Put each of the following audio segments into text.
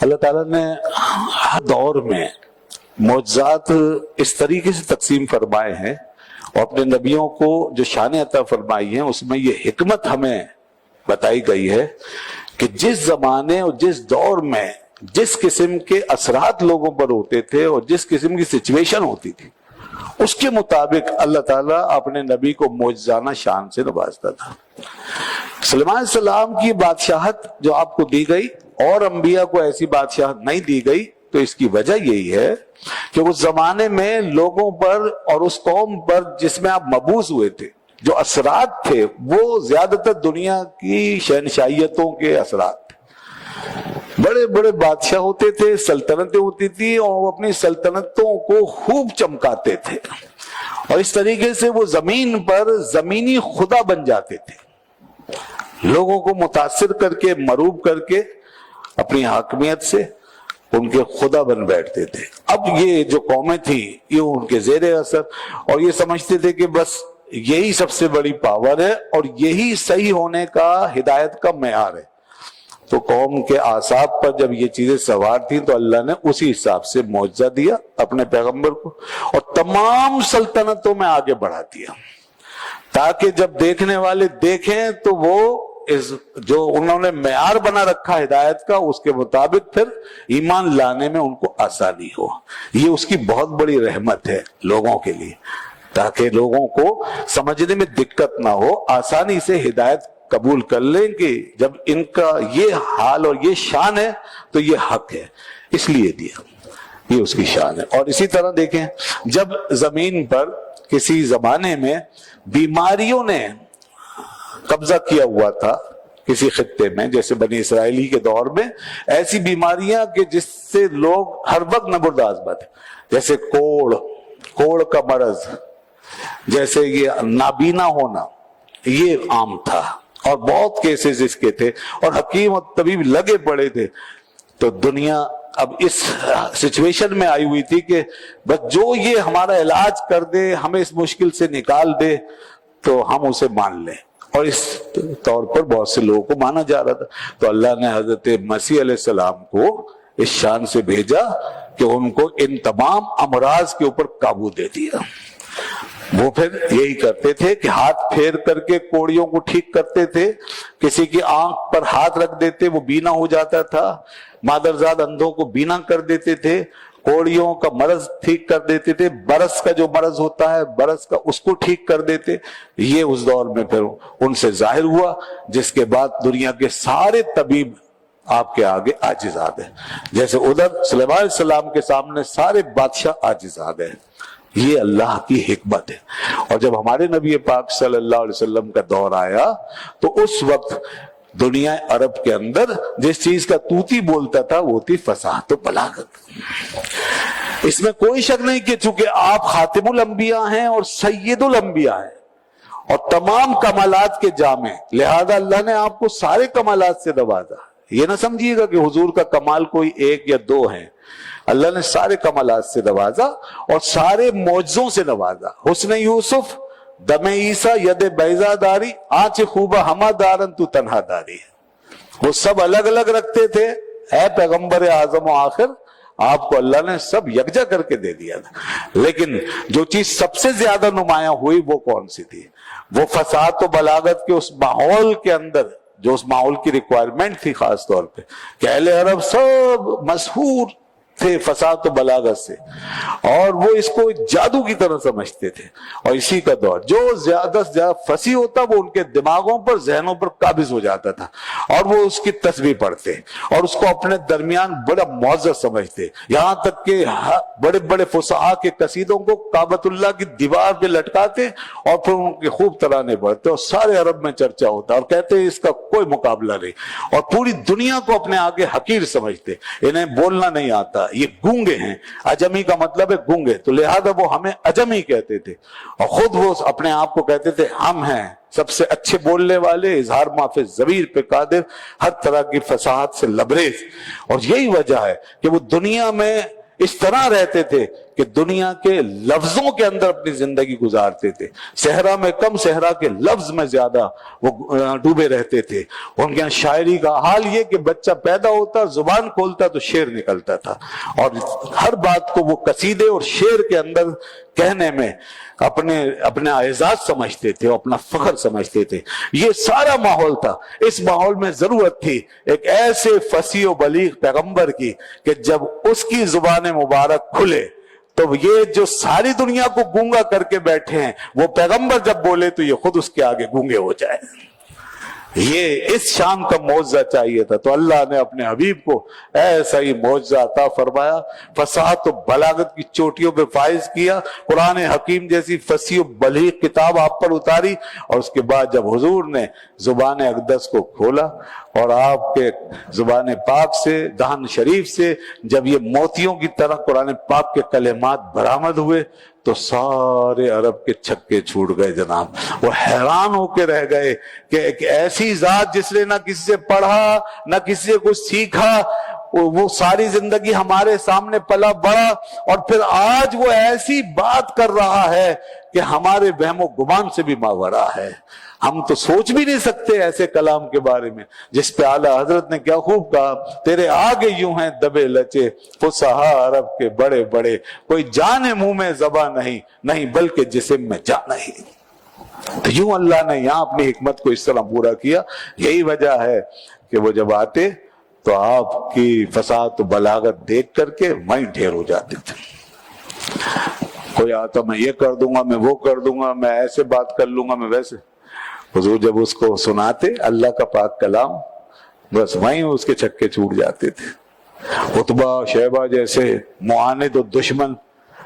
اللہ تعالیٰ نے ہر دور میں معجزات اس طریقے سے تقسیم فرمائے ہیں اور اپنے نبیوں کو جو شان عطا فرمائی ہیں اس میں یہ حکمت ہمیں بتائی گئی ہے کہ جس زمانے اور جس دور میں جس قسم کے اثرات لوگوں پر ہوتے تھے اور جس قسم کی سچویشن ہوتی تھی اس کے مطابق اللہ تعالیٰ اپنے نبی کو معجزانہ شان سے نوازتا تھا۔ سلیمان علیہ السلام کی بادشاہت جو آپ کو دی گئی اور انبیاء کو ایسی بادشاہت نہیں دی گئی، تو اس کی وجہ یہی ہے کہ اس زمانے میں لوگوں پر اور اس قوم پر جس میں آپ مبعوث ہوئے تھے جو اثرات تھے وہ زیادہ تر دنیا کی شہنشاہیتوں کے اثرات تھے۔ بڑے بڑے بادشاہ ہوتے تھے، سلطنتیں ہوتی تھی اور وہ اپنی سلطنتوں کو خوب چمکاتے تھے اور اس طریقے سے وہ زمین پر زمینی خدا بن جاتے تھے، لوگوں کو متاثر کر کے مروب کر کے اپنی حاکمیت سے ان کے خدا بن بیٹھتے تھے۔ اب یہ جو قومیں تھیں یہ ان کے زیر اثر اور یہ سمجھتے تھے کہ بس یہی سب سے بڑی پاور ہے اور یہی صحیح ہونے کا ہدایت کا معیار ہے۔ تو قوم کے اعصاب پر جب یہ چیزیں سوار تھیں تو اللہ نے اسی حساب سے معجزہ دیا اپنے پیغمبر کو اور تمام سلطنتوں میں آگے بڑھا دیا تاکہ جب دیکھنے والے دیکھیں تو وہ جو انہوں نے معیار بنا رکھا ہدایت کا اس کے مطابق پھر ایمان لانے میں ان کو آسانی ہو۔ یہ اس کی بہت بڑی رحمت ہے لوگوں کے لیے تاکہ لوگوں کو سمجھنے میں دقت نہ ہو، آسانی سے ہدایت قبول کر لیں کہ جب ان کا یہ حال اور یہ شان ہے تو یہ حق ہے، اس لیے دیا، یہ اس کی شان ہے۔ اور اسی طرح دیکھیں جب زمین پر کسی زمانے میں بیماریوں نے قبضہ کیا ہوا تھا کسی خطے میں، جیسے بنی اسرائیلی کے دور میں ایسی بیماریاں کہ جس سے لوگ ہر وقت نبردآزما تھے، جیسے کوڑ کا مرض، جیسے یہ نابینا ہونا، یہ عام تھا اور بہت کیسز اس کے تھے اور حکیم اور طبیب لگے پڑے تھے۔ تو دنیا اب اس سچویشن میں آئی ہوئی تھی کہ بس جو یہ ہمارا علاج کر دے، ہمیں اس مشکل سے نکال دے تو ہم اسے مان لیں، اور اس طور پر بہت سے لوگوں کو مانا جا رہا تھا۔ تو اللہ نے حضرت مسیح علیہ السلام کو اس شان سے بھیجا کہ ان کو ان تمام امراض کے اوپر قابو دے دیا۔ وہ پھر یہی کرتے تھے کہ ہاتھ پھیر کر کے کوڑیوں کو ٹھیک کرتے تھے، کسی کی آنکھ پر ہاتھ رکھ دیتے وہ بینا ہو جاتا تھا، مادرزاد اندھوں کو بینا کر دیتے تھے، کوڑیوں کا مرض ٹھیک کر دیتے تھے، برس کا جو مرض ہوتا ہے برس کا اس کو ٹھیک کر دیتے۔ یہ اس دور میں پھر ان سے ظاہر ہوا، جس کے بعد دنیا کے سارے طبیب آپ کے آگے عاجز آ گئے، جیسے ادھر سلیمان علیہ السلام کے سامنے سارے بادشاہ عاجز آ گئے۔ یہ اللہ کی حکمت ہے۔ اور جب ہمارے نبی پاک صلی اللہ علیہ وسلم کا دور آیا تو اس وقت دنیا عرب کے اندر جس چیز کا طوطی بولتا تھا وہ تھی فصاحت و بلاغت۔ اس میں کوئی شک نہیں کہ چونکہ آپ خاتم الانبیاء ہیں اور سید الانبیاء ہیں اور تمام کمالات کے جامع، لہذا اللہ نے آپ کو سارے کمالات سے نوازا۔ یہ نہ سمجھیے گا کہ حضور کا کمال کوئی ایک یا دو ہیں، اللہ نے سارے کمالات سے نوازا اور سارے معجزوں سے نوازا۔ حسن یوسف، دم عیسیٰ، ید بیضا داری، آنچ خوبہ ہما دارن تو تنہا داری، وہ سب الگ الگ رکھتے تھے۔ اے پیغمبر اعظم و آخر، آپ کو اللہ نے سب یکجا کر کے دے دیا تھا، لیکن جو چیز سب سے زیادہ نمایاں ہوئی وہ کون سی تھی؟ وہ فصاحت و بلاغت کے اس ماحول کے اندر، جو اس ماحول کی ریکوائرمنٹ تھی خاص طور پہ کہ اہل عرب سب مسحور تھے فصاحت و بلاغت سے، اور وہ اس کو جادو کی طرح سمجھتے تھے۔ اور اسی کا دور جو زیادہ سے زیادہ فصیح ہوتا وہ ان کے دماغوں پر، ذہنوں پر قابض ہو جاتا تھا اور وہ اس کی تسبیح پڑھتے اور اس کو اپنے درمیان بڑا معزز سمجھتے، یہاں تک کہ بڑے بڑے فصحاء کے قصیدوں کو کعبۃ اللہ کی دیوار پہ لٹکاتے اور پھر ان کے خوب ترانے پڑھتے اور سارے عرب میں چرچا ہوتا اور کہتے اس کا کوئی مقابلہ نہیں، اور پوری دنیا کو اپنے آگے حقیر سمجھتے، انہیں بولنا نہیں آتا، یہ گونگے ہیں۔ اجمی کا مطلب ہے گونگے، تو لہذا وہ ہمیں اجمی کہتے تھے اور خود وہ اپنے آپ کو کہتے تھے ہم ہیں سب سے اچھے بولنے والے، اظہار معاف ضمیر پہ قادر، ہر طرح کی فصاحت سے لبریز۔ اور یہی وجہ ہے کہ وہ دنیا میں اس طرح رہتے تھے کہ دنیا کے لفظوں کے اندر اپنی زندگی گزارتے تھے، صحرا میں کم، صحرا کے لفظ میں زیادہ وہ ڈوبے رہتے تھے۔ ان کے یہاں شاعری کا حال یہ کہ بچہ پیدا ہوتا، زبان کھولتا تو شعر نکلتا تھا، اور ہر بات کو وہ قصیدے اور شعر کے اندر کہنے میں اپنے اعزاز سمجھتے تھے، اپنا فخر سمجھتے تھے۔ یہ سارا ماحول تھا۔ اس ماحول میں ضرورت تھی ایک ایسے فصیح و بلیغ پیغمبر کی کہ جب اس کی زبان مبارک کھلے تو یہ جو ساری دنیا کو گونگا کر کے بیٹھے ہیں، وہ پیغمبر جب بولے تو یہ خود اس کے آگے گونگے ہو جائے۔ یہ اس شان کا معجزہ چاہیے تھا، تو اللہ نے اپنے حبیب کو ایسا ہی معجزہ عطا فرمایا، فصاحت و بلاغت کی چوٹیوں پہ فائز کیا، قرآن حکیم جیسی فصیح و بلیغ کتاب آپ پر اتاری، اور اس کے بعد جب حضور نے زبان اقدس کو کھولا اور آپ کے زبان پاک سے، دہن شریف سے جب یہ موتیوں کی طرح قرآن پاک کے کلمات برآمد ہوئے تو سارے عرب کے چھکے چھوٹ گئے جناب۔ وہ حیران ہو کے رہ گئے کہ ایک ایسی ذات جس نے نہ کسی سے پڑھا نہ کسی سے کچھ سیکھا، وہ ساری زندگی ہمارے سامنے پلا بڑا، اور پھر آج وہ ایسی بات کر رہا ہے کہ ہمارے وہم و گمان سے بھی ماورا ہے۔ ہم تو سوچ بھی نہیں سکتے ایسے کلام کے بارے میں، جس پہ اعلیٰ حضرت نے کیا خوب کہا، تیرے آگے یوں ہیں دبے لچے فصحا عرب کے بڑے بڑے، کوئی جانے منہ میں زباں نہیں بلکہ جسم میں جان نہیں۔ تو یوں اللہ نے یہاں اپنی حکمت کو اس طرح پورا کیا۔ یہی وجہ ہے کہ وہ جب آتے تو آپ کی فصاحت و بلاغت دیکھ کر کے وہیں ڈھیر ہو جاتے تھے۔ کوئی آتا میں یہ کر دوں گا، میں وہ کر دوں گا، میں ایسے بات کر لوں گا، میں ویسے۔ حضور جب اس کو سناتے اللہ کا پاک کلام، بس وہیں اس کے چھکے چھوٹ جاتے تھے۔ عتبہ شیبہ جیسے معاند و دشمن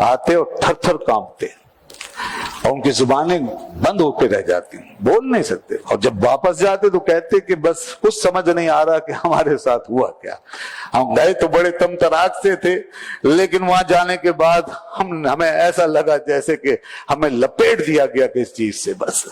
آتے اور تھر تھر کانپتے، اور ان کی زبانیں بند ہو کے رہ جاتی، بول نہیں سکتے، اور جب واپس جاتے تو کہتے کہ بس کچھ سمجھ نہیں آ رہا کہ ہمارے ساتھ ہوا کیا۔ ہم گئے تو بڑے تم تراک سے تھے، لیکن وہاں جانے کے بعد ہمیں ایسا لگا جیسے کہ ہمیں لپیٹ دیا گیا کس چیز سے، بس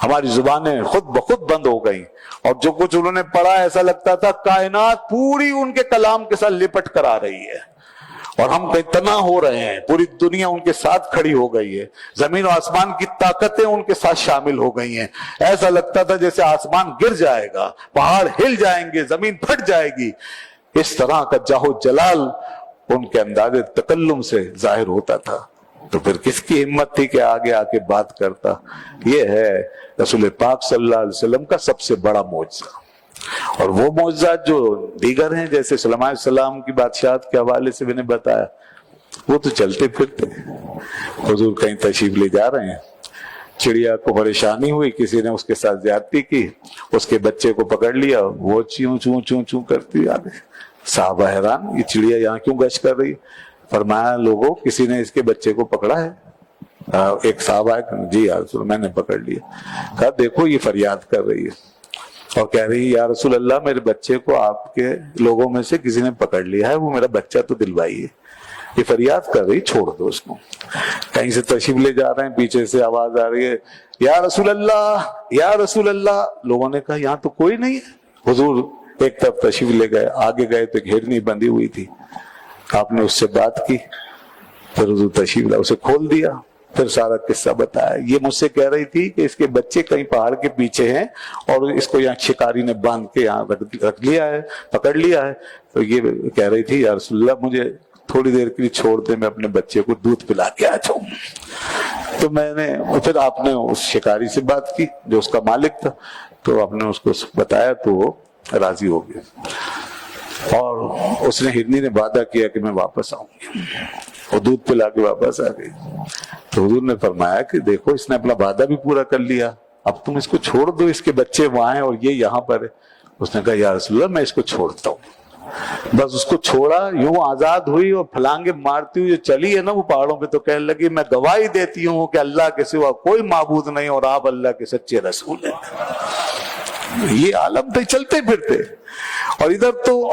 ہماری زبانیں خود بخود بند ہو گئیں، اور جو کچھ انہوں نے پڑھا ایسا لگتا تھا کائنات پوری ان کے کلام کے ساتھ لپٹ کر آ رہی ہے، اور ہم کہیں تنہا ہو رہے ہیں، پوری دنیا ان کے ساتھ کھڑی ہو گئی ہے، زمین و آسمان کی طاقتیں ان کے ساتھ شامل ہو گئی ہیں۔ ایسا لگتا تھا جیسے آسمان گر جائے گا، پہاڑ ہل جائیں گے، زمین پھٹ جائے گی۔ اس طرح کا جاہ و جلال ان کے انداز تکلم سے ظاہر ہوتا تھا۔ تو پھر کس کی ہمت تھی کہ آگے آ کے بات کرتا؟ یہ ہے رسول پاک صلی اللہ علیہ وسلم کا سب سے بڑا معجزہ۔ اور وہ معجزات جو دیگر ہیں، جیسے سلیمان علیہ السلام کی بادشاہت کے حوالے سے میں نے بتایا، وہ تو چلتے پھرتے۔ حضور کہیں تشریف لے جا رہے ہیں، چڑیا کو پریشانی ہوئی، کسی نے اس کے ساتھ زیادتی کی، اس کے بچے کو پکڑ لیا، وہ چیوں چوں چوں چوں کرتی آ گئی۔ صحابہ حیران، یہ چڑیا یہاں کیوں گشت کر رہی؟ فرمایا لوگوں کسی نے اس کے بچے کو پکڑا ہے؟ ایک صحابہ ہے، جی یا رسول میں نے پکڑ لیا۔ کہا دیکھو یہ فریاد کر رہی ہے اور کہہ رہی یا رسول اللہ میرے بچے کو آپ کے لوگوں میں سے کسی نے پکڑ لیا ہے، وہ میرا بچہ تو دلوائیے، یہ فریاد کر رہی، چھوڑ دو اس کو۔ کہیں سے تشریف لے جا رہے ہیں، پیچھے سے آواز آ رہی ہے یا رسول اللہ یا رسول اللہ۔ لوگوں نے کہا یہاں تو کوئی نہیں ہے۔ حضور ایک طرف تشریف لے گئے، آگے گئے تو ایک ہرنی بندھی ہوئی تھی، آپ نے اس سے بات کی، پھر حضور تشریف لے اسے کھول دیا، پھر سارا قصہ بتایا۔ یہ مجھ سے کہہ رہی تھی کہ اس کے بچے کہیں پہاڑ کے پیچھے ہیں اور اس کو یہاں شکاری نے باندھ کے یہاں رکھ لیا ہے، پکڑ لیا ہے۔ تو یہ کہہ رہی تھی یا رسول اللہ مجھے تھوڑی دیر کے لیے چھوڑ دے، میں اپنے بچے کو دودھ پلا کے آ جاؤں۔ تو میں نے پھر آپ نے اس شکاری سے بات کی جو اس کا مالک تھا، تو آپ نے اس کو بتایا تو وہ راضی ہو گیا، اور اس نے ہرنی نے وعدہ کیا کہ میں واپس آؤں گی، اور دودھ پلا کے واپس آ گئی۔ تو حضور نے فرمایا کہ دیکھو اس نے اپنا وعدہ بھی پورا کر لیا، اب تم اس کو چھوڑ دو، اس کے بچے وہاں ہیں اور یہ یہاں پر ہے۔ اس نے کہا یا رسول اللہ میں اس کو چھوڑتا ہوں۔ بس اس کو چھوڑا، یوں آزاد ہوئی اور پھلانگے مارتی ہوئی جو چلی ہے نا وہ پہاڑوں پہ، تو کہنے لگی میں گواہی دیتی ہوں کہ اللہ کے سوا کوئی معبود نہیں اور آپ اللہ کے سچے رسول ہیں۔ یہ عالم تھے چلتے پھرتے، اور ادھر تو